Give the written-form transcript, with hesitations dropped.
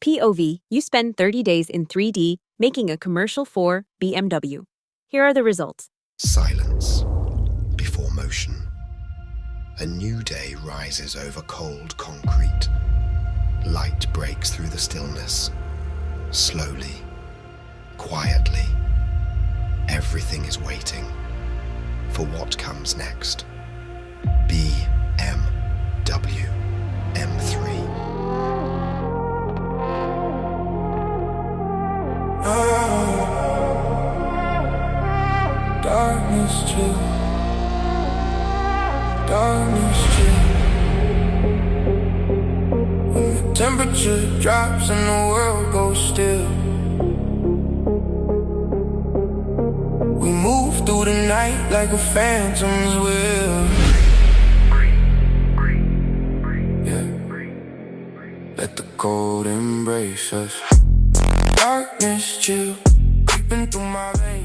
POV, you spend 30 days in 3D making a commercial for BMW. Here are the results. Silence before motion. A new day rises over cold concrete. Light breaks through the stillness. Slowly, quietly, everything is waiting for what comes next. BMW M3. Darkness chill, darkness chill. When the temperature drops and the world goes still, we move through the night like a phantom's will. Yeah, let the cold embrace us. Darkness chill, creeping through my veins.